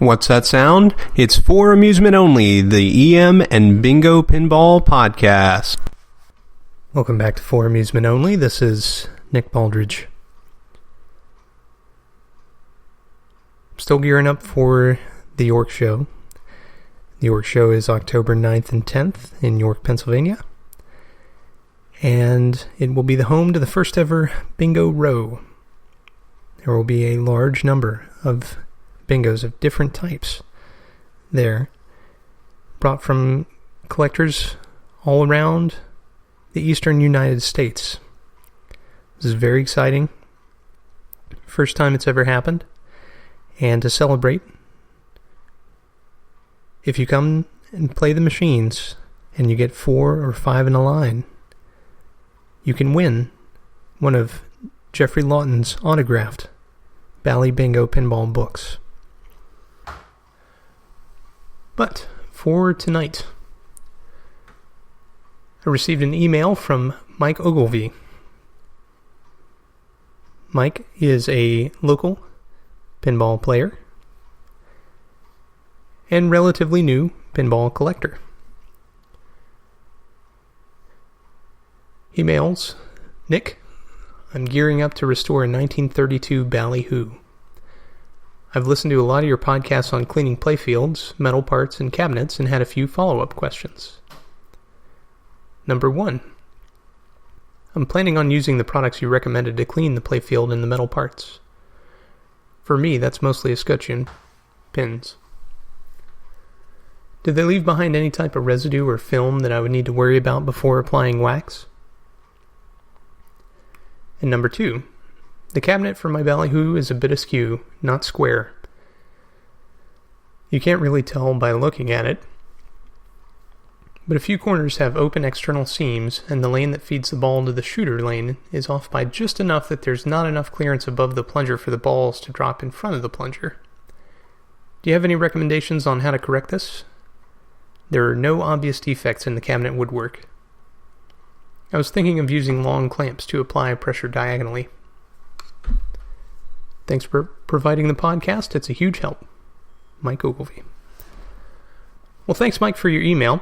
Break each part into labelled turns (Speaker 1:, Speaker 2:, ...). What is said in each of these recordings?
Speaker 1: What's that sound? It's for amusement only, the EM and Bingo Pinball Podcast.
Speaker 2: Welcome back to For Amusement Only. This is Nick Baldridge. Still gearing up for the York Show. The York Show is October 9th and 10th in York, Pennsylvania. And it will be the home to the first ever Bingo Row. There will be a large number of bingos of different types there, brought from collectors all around the eastern United States. This is very exciting. First time it's ever happened. And to celebrate, if you come and play the machines and you get 4 or 5 in a line, you can win one of Jeffrey Lawton's autographed Bally Bingo pinball books. But for tonight, I received an email from Mike Ogilvie. Mike is a local pinball player and relatively new pinball collector. He mails, Nick, I'm gearing up to restore a 1932 Ballyhoo. I've listened to a lot of your podcasts on cleaning playfields, metal parts, and cabinets, and had a few follow-up questions. Number 1. I'm planning on using the products you recommended to clean the playfield and the metal parts. For me, that's mostly escutcheon pins. Did they leave behind any type of residue or film that I would need to worry about before applying wax? And number 2. The cabinet for my Ballyhoo is a bit askew, not square. You can't really tell by looking at it, but a few corners have open external seams, and the lane that feeds the ball to the shooter lane is off by just enough that there's not enough clearance above the plunger for the balls to drop in front of the plunger. Do you have any recommendations on how to correct this? There are no obvious defects in the cabinet woodwork. I was thinking of using long clamps to apply pressure diagonally. Thanks for providing the podcast. It's a huge help. Mike Ogilvie. Well, thanks, Mike, for your email.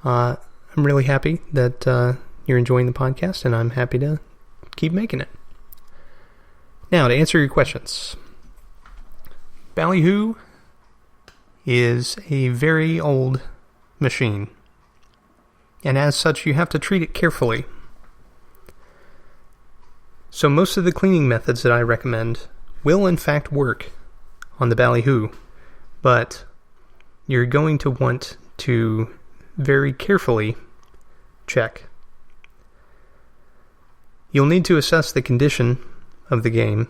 Speaker 2: I'm really happy that you're enjoying the podcast, and I'm happy to keep making it. Now, to answer your questions. Ballyhoo is a very old machine, and as such, you have to treat it carefully. So most of the cleaning methods that I recommend will in fact work on the Ballyhoo, but you're going to want to very carefully check. You'll need to assess the condition of the game,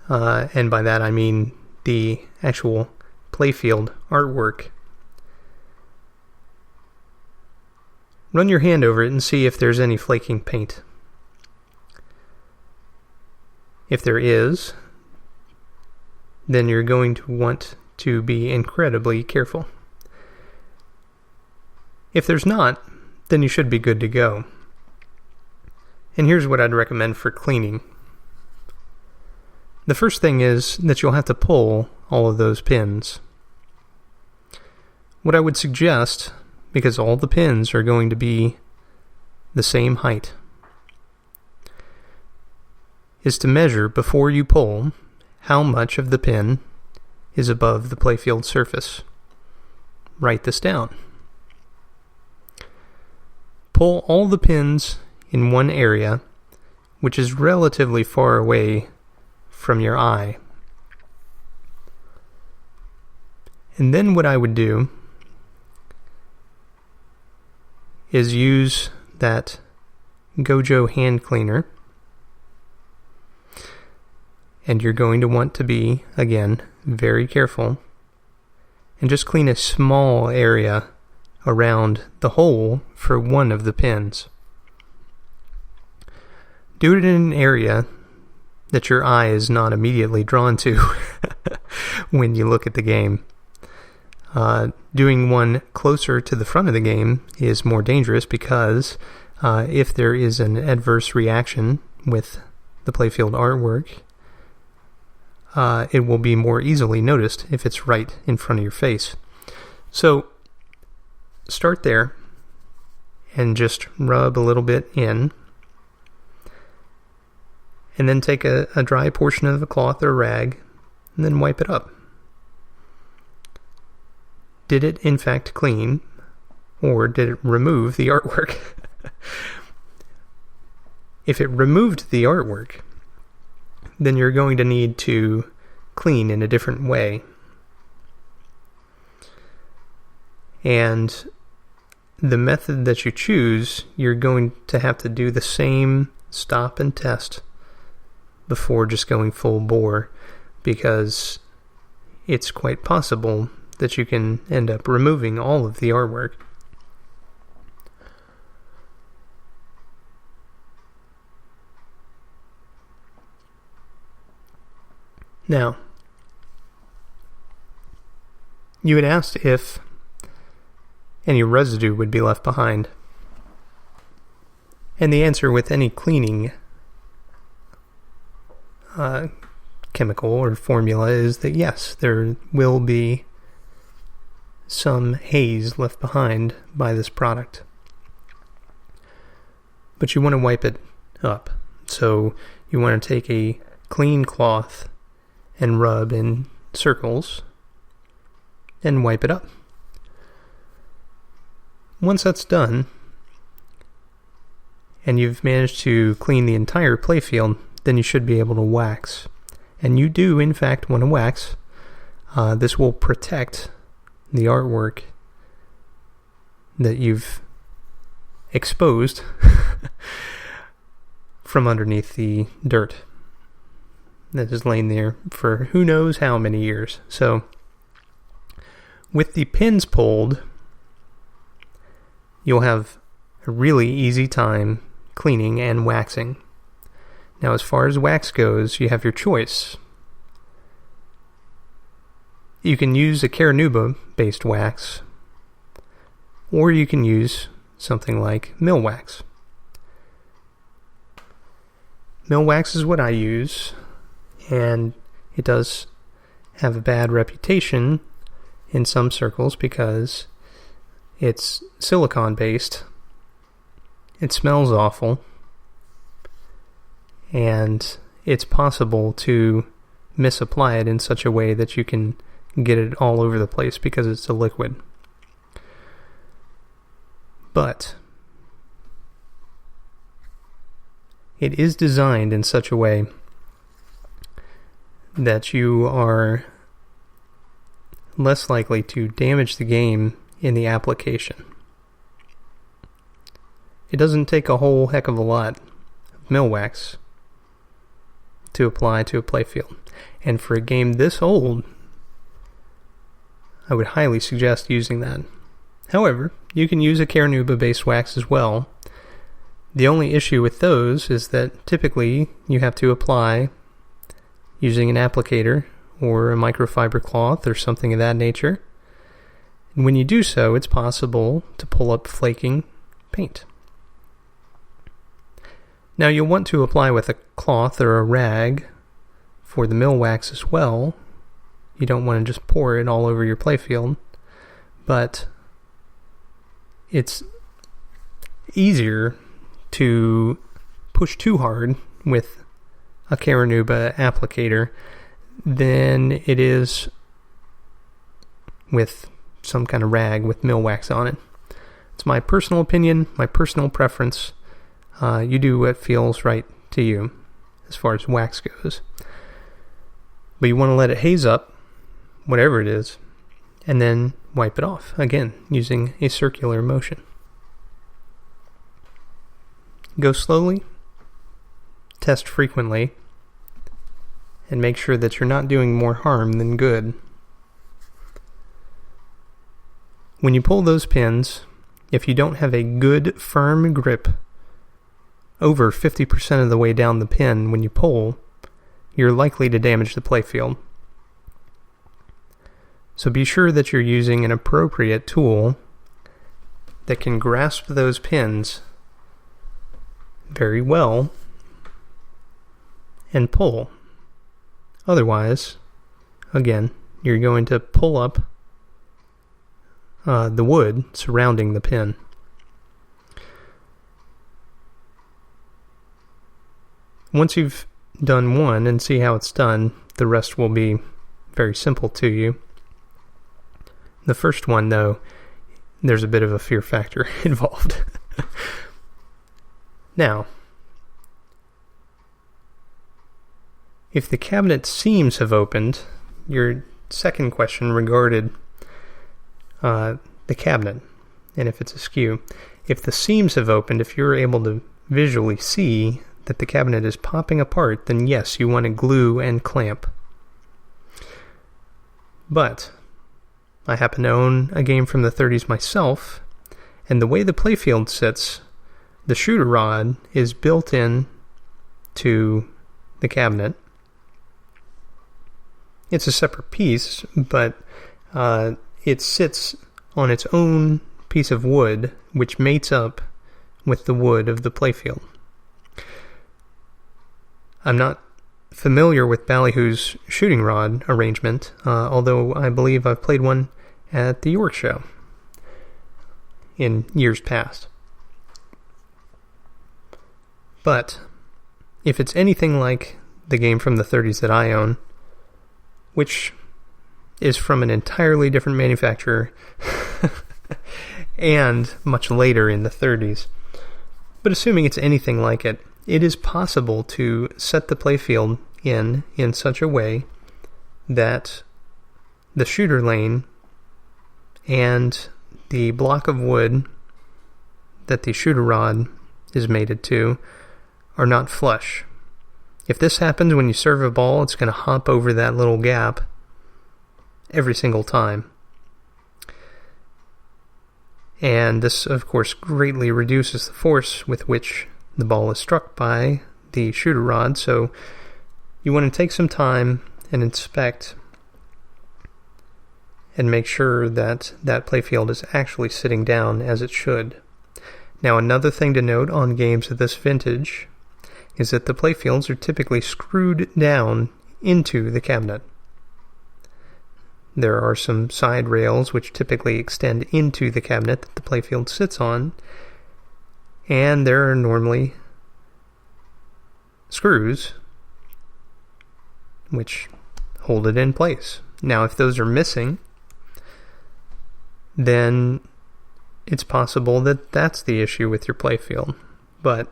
Speaker 2: and by that I mean the actual playfield artwork. Run your hand over it and see if there's any flaking paint. If there is, then you're going to want to be incredibly careful. If there's not, then you should be good to go. And here's what I'd recommend for cleaning. The first thing is that you'll have to pull all of those pins. What I would suggest, because all the pins are going to be the same height, is to measure before you pull how much of the pin is above the playfield surface. Write this down. Pull all the pins in one area, which is relatively far away from your eye. And then what I would do is use that Gojo hand cleaner. And you're going to want to be, again, very careful and just clean a small area around the hole for one of the pins. Do it in an area that your eye is not immediately drawn to when you look at the game. Doing one closer to the front of the game is more dangerous because if there is an adverse reaction with the playfield artwork, it will be more easily noticed if it's right in front of your face. So start there and just rub a little bit in, and then take a dry portion of a cloth or a rag and then wipe it up. Did it in fact clean, or did it remove the artwork? If it removed the artwork, then you're going to need to clean in a different way. And the method that you choose, you're going to have to do the same stop and test before just going full bore, because it's quite possible that you can end up removing all of the artwork. Now, you had asked if any residue would be left behind. And the answer with any cleaning chemical or formula is that yes, there will be some haze left behind by this product. But you want to wipe it up. So you want to take a clean cloth and rub in circles and wipe it up. Once that's done, and you've managed to clean the entire playfield, then you should be able to wax. And you do, in fact, want to wax. This will protect the artwork that you've exposed from underneath the dirt that has lain there for who knows how many years. So, with the pins pulled, you'll have a really easy time cleaning and waxing. Now, as far as wax goes, you have your choice. You can use a Caranuba-based wax, or you can use something like mill wax. Mill wax is what I use, and it does have a bad reputation in some circles because it's silicone-based, it smells awful, and it's possible to misapply it in such a way that you can get it all over the place because it's a liquid. But it is designed in such a way that you are less likely to damage the game in the application. It doesn't take a whole heck of a lot of mill wax to apply to a playfield. And for a game this old, I would highly suggest using that. However, you can use a Caranuba-based wax as well. The only issue with those is that typically you have to apply using an applicator or a microfiber cloth or something of that nature. And when you do so, it's possible to pull up flaking paint. Now, you'll want to apply with a cloth or a rag for the mill wax as well. You don't want to just pour it all over your playfield, but it's easier to push too hard with a Caranuba applicator than it is with some kind of rag with mill wax on it. It's my personal opinion, my personal preference. You do what feels right to you as far as wax goes. But you want to let it haze up, whatever it is, and then wipe it off, again, using a circular motion. Go slowly, test frequently, and make sure that you're not doing more harm than good. When you pull those pins, if you don't have a good, firm grip over 50% of the way down the pin when you pull, you're likely to damage the playfield. So be sure that you're using an appropriate tool that can grasp those pins very well and pull Otherwise, again, you're going to pull up the wood surrounding the pin. Once you've done one and see how it's done, the rest will be very simple to you. The first one, though, there's a bit of a fear factor involved. Now, if the cabinet seams have opened, your second question regarded the cabinet, and if it's askew. If the seams have opened, if you're able to visually see that the cabinet is popping apart, then yes, you want to glue and clamp. But I happen to own a game from the 30s myself, and the way the playfield sits, the shooter rod is built in to the cabinet. It's a separate piece, but it sits on its own piece of wood, which mates up with the wood of the playfield. I'm not familiar with Ballyhoo's shooting rod arrangement, although I believe I've played one at the York Show in years past. But if it's anything like the game from the 30s that I own, which is from an entirely different manufacturer and much later in the 30s, but assuming it's anything like it, it is possible to set the playfield in such a way that the shooter lane and the block of wood that the shooter rod is mated to are not flush. If this happens when you serve a ball, it's going to hop over that little gap every single time. And this, of course, greatly reduces the force with which the ball is struck by the shooter rod, so you want to take some time and inspect and make sure that that playfield is actually sitting down as it should. Now, another thing to note on games of this vintage is that the playfields are typically screwed down into the cabinet. There are some side rails which typically extend into the cabinet that the playfield sits on, and there are normally screws which hold it in place. Now, if those are missing, then it's possible that that's the issue with your playfield. But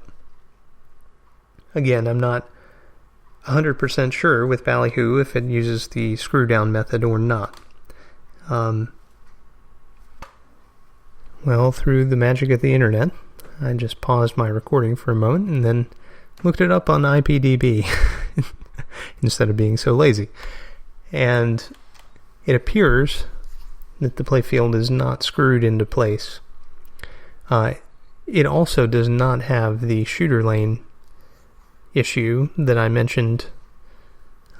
Speaker 2: again, I'm not 100% sure with Ballyhoo if it uses the screw down method or not. Well, through the magic of the internet, I just paused my recording for a moment and then looked it up on IPDB instead of being so lazy. And it appears that the playfield is not screwed into place. It also does not have the shooter lane issue that I mentioned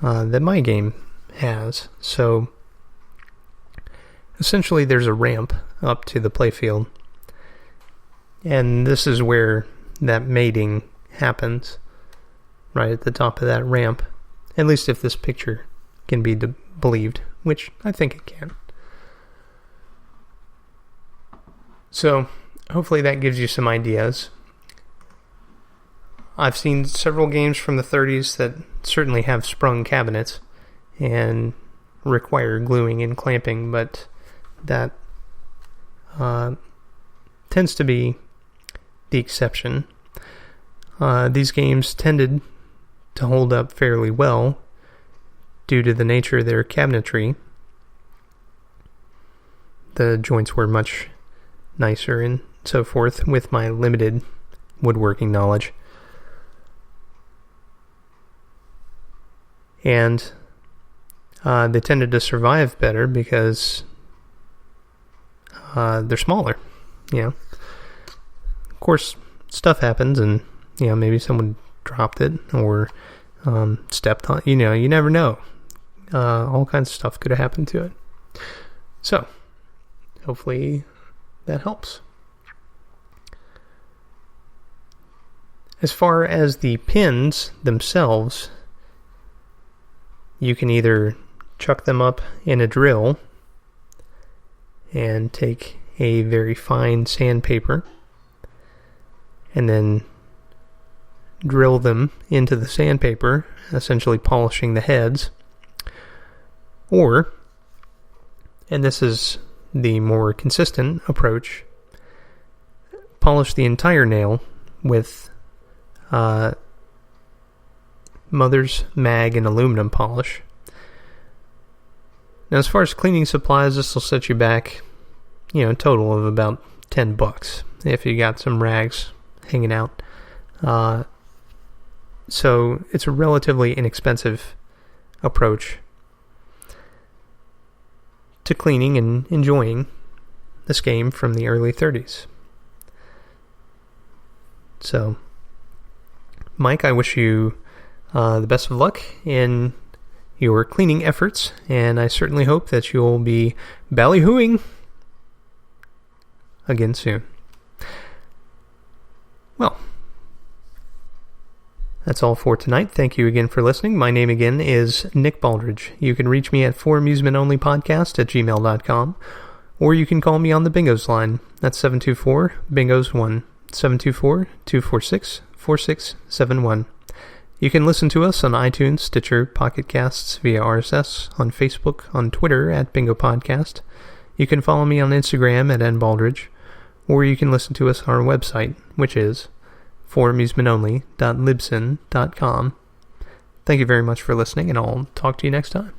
Speaker 2: that my game has. So essentially there's a ramp up to the playfield, and this is where that mating happens, right at the top of that ramp, at least if this picture can be believed, which I think it can. So hopefully that gives you some ideas. I've seen several games from the 30s that certainly have sprung cabinets and require gluing and clamping, but that tends to be the exception. These games tended to hold up fairly well due to the nature of their cabinetry. The joints were much nicer and so forth with my limited woodworking knowledge. And they tended to survive better because they're smaller, you know. Of course, stuff happens, and you know, maybe someone dropped it or stepped on. You know, you never know. All kinds of stuff could have happened to it. So, hopefully, that helps. As far as the pins themselves, you can either chuck them up in a drill and take a very fine sandpaper and then drill them into the sandpaper, essentially polishing the heads. Or, and this is the more consistent approach, polish the entire nail with Mother's Mag and aluminum polish. Now, as far as cleaning supplies, this will set you back, a total of about $10 if you got some rags hanging out. So it's a relatively inexpensive approach to cleaning and enjoying this game from the early 30s. So, Mike, I wish you the best of luck in your cleaning efforts, and I certainly hope that you'll be ballyhooing again soon. Well, that's all for tonight. Thank you again for listening. My name again is Nick Baldridge. You can reach me at foramusementonlypodcast@gmail.com, or you can call me on the Bingos line. That's 724-BINGOS1, 724-246-4671. You can listen to us on iTunes, Stitcher, Pocket Casts, via RSS, on Facebook, on Twitter at Bingo Podcast. You can follow me on Instagram at nbaldridge, or you can listen to us on our website, which is foramusementonly.libsyn.com. Thank you very much for listening, and I'll talk to you next time.